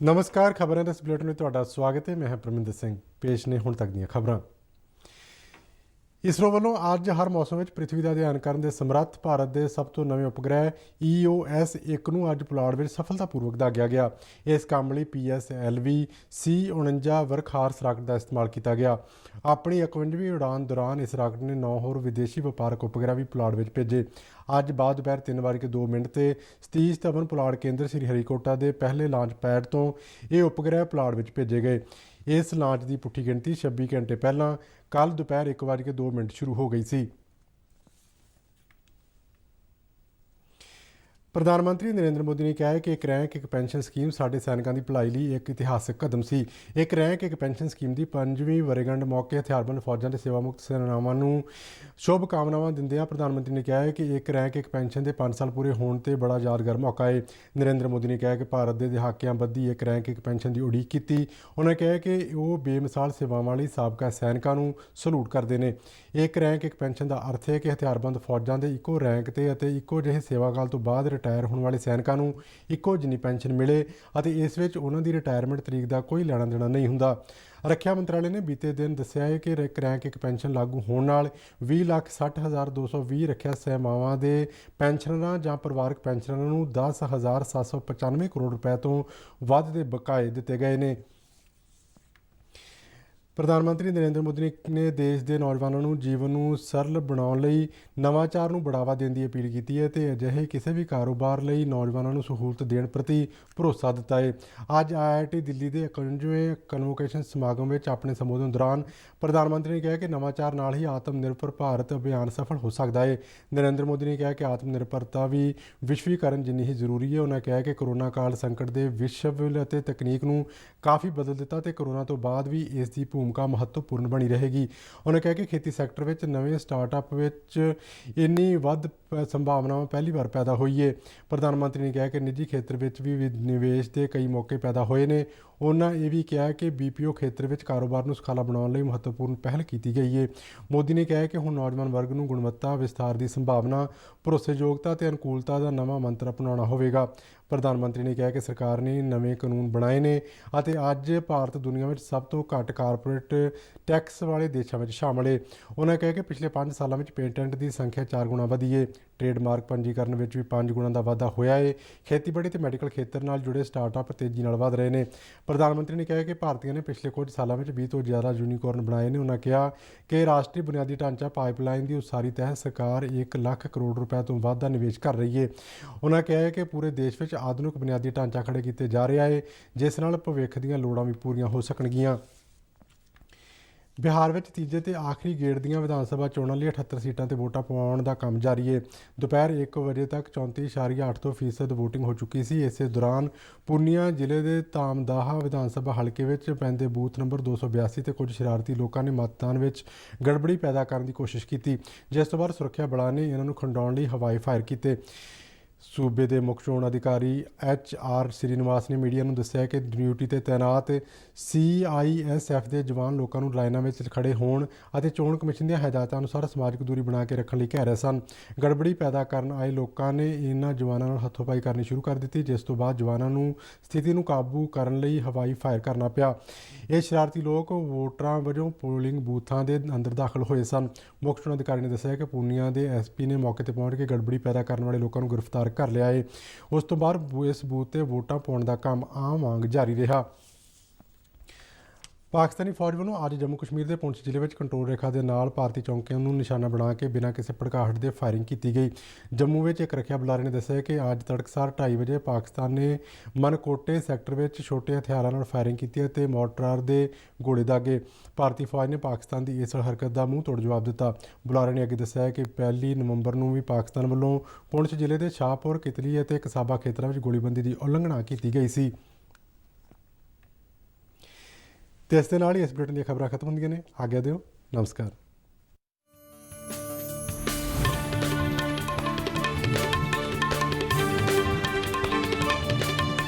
नमस्कार खबरों के इस बुलेटिन में तुहाडा स्वागत है। मैं हाँ परमिंदर सिंह। पेश ने हुण तक ਦੀਆਂ खबरां। इसरो ਵੱਲੋਂ ਅੱਜ ਹਰ ਮੌਸਮ ਵਿੱਚ ਪ੍ਰਿਥਵੀ ਦਾ ਅਧਿਐਨ ਕਰਨ ਦੇ ਸਮਰੱਥ ਭਾਰਤ ਦੇ ਸਭ ਤੋਂ ਨਵੇਂ ਉਪਗ੍ਰਹਿ EOS-1 ਨੂੰ ਅੱਜ ਪੁਲਾੜ ਵਿੱਚ ਸਫਲਤਾਪੂਰਵਕ ਦਾਗਿਆ ਗਿਆ। ਇਸ ਕੰਮ ਲਈ PSLV C-49 ਵਰਖਾਰਸ ਰਾਕਟ ਦਾ ਇਸਤੇਮਾਲ ਕੀਤਾ ਗਿਆ। ਆਪਣੀ 51ਵੀਂ ਉਡਾਨ ਦੌਰਾਨ ਇਸ ਰਾਕਟ ਨੇ 9 ਹੋਰ ਵਿਦੇਸ਼ੀ ਵਪਾਰਕ ਉਪਗ੍ਰਹਿ ਵੀ ਪੁਲਾੜ ਵਿੱਚ ਭੇਜੇ। ਅੱਜ ਬਾਅਦ ਦੁਪਹਿਰ 3:02 ਤੇ ਸਤੀਸ਼ ਧਵਨ ਪੁਲਾੜ ਕੇਂਦਰ ਸ੍ਰੀ ਹਰੀਕੋਟਾ ਦੇ ਪਹਿਲੇ ਲਾਂਚ ਪੈਡ ਤੋਂ ਇਹ ਉਪਗ੍ਰਹਿ ਪੁਲਾੜ ਵਿੱਚ ਭੇਜੇ ਗਏ। इस लांच की पुठी गिनती 26 घंटे पहला कल दोपहर 1:02 शुरू हो गई सी। प्रधानमंत्री नरेंद्र मोदी ने कहा है कि एक रैंक एक पेंशन स्कीम साडे सैनिकों की भलाई लिए एक इतिहासक कदम सी। एक रैंक एक पेंशन स्कीम की 5वीं वर्षगंढ मौके हथियारबंद फौजां के सेवामुक्त सेनावां नूं शुभकामनावां दिंदिआं प्रधानमंत्री ने कहा है कि एक रैंक एक पेंशन के 5 साल पूरे होने ते बड़ा यादगार मौका है। नरेंद्र मोदी ने कहा कि भारत के दहाकियां बद्धी एक रैंक एक पेंशन की उड़ीक की। उन्होंने कहा कि वह बेमिसाल सेवावां लई साबका सैनिकों नूं सलूट करते हैं। एक रैंक एक पेंशन का अर्थ है कि हथियारबंद फौजां के इक्को रैंक ते अते इक्को जिहे सेवाकाल तो बाद रिटायर होने वाले सैनिकों नूं इक्को जिन्नी पेंशन मिले अते इस विच उन्हां दी रिटायरमेंट तरीक का कोई लैना देना नहीं हुंदा। रक्षा मंत्रालय ने बीते दिन दस्सिया है कि एक रैंक एक पेंशन लागू होने नाल 20,60,220 रक्षा सेवावां दे पेंशनरां जां परिवारक पेंशनरां नूं 10,795 करोड़ रुपए तो वध दे बकाए दिते गए ने। प्रधानमंत्री नरेंद्र मोदी ने देश के नौजवानों को जीवन को सरल बनाने लई नवाचार को बढ़ावा देने की अपील की है तो अजिहे किसी भी कारोबार लई नौजवानों को सहूलत देने प्रति भरोसा दिता है। अज IIT दिल्ली के 51वें कन्वोकेशन समागम में अपने संबोधन दौरान प्रधानमंत्री ने कहा कि नवाचार नाल ही आत्मनिर्भर भारत अभियान सफल हो सकता है। नरेंद्र मोदी ने कहा कि आत्मनिर्भरता भी विश्वीकरण जिन्नी ही जरूरी है। उन्होंने कहा कि कोरोना काल संकट के विश्व और तकनीक को काफ़ी बदल दिता तो कोरोना तो बाद भी इसकी भूमिका महत्वपूर्ण बनी रहेगी। उन्होंने कहा कि खेती सैक्टर में नवे स्टार्टअप इन्नी वध संभावनावां पहली बार पैदा हुई है। प्रधानमंत्री ने कहा कि निजी खेत्र में भी निवेश के कई मौके पैदा हुए हैं। उन्होंने ये भी कहा कि BPO खेत्र में कारोबार को सुखाला बनाने महत्वपूर्ण पहल की गई है। मोदी ने कहा कि हुण नौजवान वर्ग को गुणवत्ता विस्तार की संभावना भरोसेयोगता और अनुकूलता का नवा मंत्र अपनाना होगा। प्रधानमंत्री ने कहा कि सरकार ने नवे कानून बनाए ने अते अज भारत दुनिया में सब तो घट कारपोरेट टैक्स वाले देशों में शामिल है। उन्होंने कहा कि पिछले 5 सालों में पेटेंट की संख्या 4 गुणा वधी है। ट्रेडमार्क पंजीकरण में भी 5 गुणा का वाधा होया है। खेतीबाड़ी ते मैडिकल खेत्र नाल जुड़े स्टार्टअप तेजी नाल वध रहे हैं। प्रधानमंत्री ने कहा कि भारतीयों ने पिछले कुछ सालों में 20 तो ज़्यादा यूनीकॉर्न बनाए हैं। उन्होंने कहा कि राष्ट्रीय बुनियादी ढांचा पाइपलाइन की उसारी तहत सरकार 1 लाख करोड़ रुपए तो वध का निवेश कर रही है। उन्होंने कहा है कि पूरे देश में आधुनिक बुनियादी ढांचा खड़े किए जा रहा है जिस नाल भविख दीयां लोड़ां भी पूरीआं हो सकणगीआं। बिहार में तीजे ते आखिरी गेड़ दी विधान सभा चोणों लिए 78 सीटां ते वोटां पाउण दा काम जारी है। दोपहर 1 बजे तक 34.8% वोटिंग हो चुकी सी। इस दौरान पूर्णिया जिले के तामदाह विधान सभा हल्के में पैंदे बूथ नंबर 282 ते कुछ शरारती लोगों ने मतदान में गड़बड़ी पैदा करने की कोशिश की जिस तो बाद सुरक्षा बलों ने इन्होंने खंडाउण लई हवाई फायर किए। सूबे के मुख्य चोण अधिकारी HR श्रीनिवास ने मीडिया को दस्सिया कि ड्यूटी ते तैनात CISF के जवान लोगों को लाइनों में खड़े होने और चोण कमिशन दी हदायतों अनुसार समाजिक दूरी बना के रखने लिए कह रहे सन। गड़बड़ी पैदा करने आए लोगों ने इन्होंने जवानों नाल हथोपाई करनी शुरू कर दी जिस तो बाद जवानों को स्थिति को काबू करने लई हवाई फायर करना पिया। ये शरारती लोग वोटरां वजों पोलिंग बूथों के अंदर दाखिल हुए सन। मुख्य चोण अधिकारी ने दस्सिया कि पूर्णिया के SP ने मौके पर पहुंच के गड़बड़ी पैदा करने वाले लोगों को गिरफ्तार कर लिया है। उस तो बाद इस बूथ से वोटां पाउण का काम आम वांग जारी रहा। पाकिस्तानी फौज वालों अज जम्मू कश्मीर के पुंछ जिले में कंट्रोल रेखा के नाल भारतीय चौकियों को निशाना बना के बिना किसी भड़काहट के फायरिंग की गई। जम्मू में एक रक्षा बुलारे ने दस्सिया कि अज तड़कसार 2:30 बजे पाकिस्तान ने मनकोटे सैक्टर में छोटे हथियारों नाल फायरिंग की मोर्टार के गोले दागे। भारतीय फौज ने पाकिस्तान की इस हरकत का मूँह तोड़ जवाब दिता। बुलारे ने अगे दस्सिया कि 1 नवंबर को भी पाकिस्तान वालों पुंछ जिले के शाहपुर कितली और कसाबा खेत्रों में गोलीबंदी की उलंघना की गई सी। तो इस दे नाल ही इस बुलेटिन दी खबरां खत्म होंदियां ने। आग्या दिओ। नमस्कार।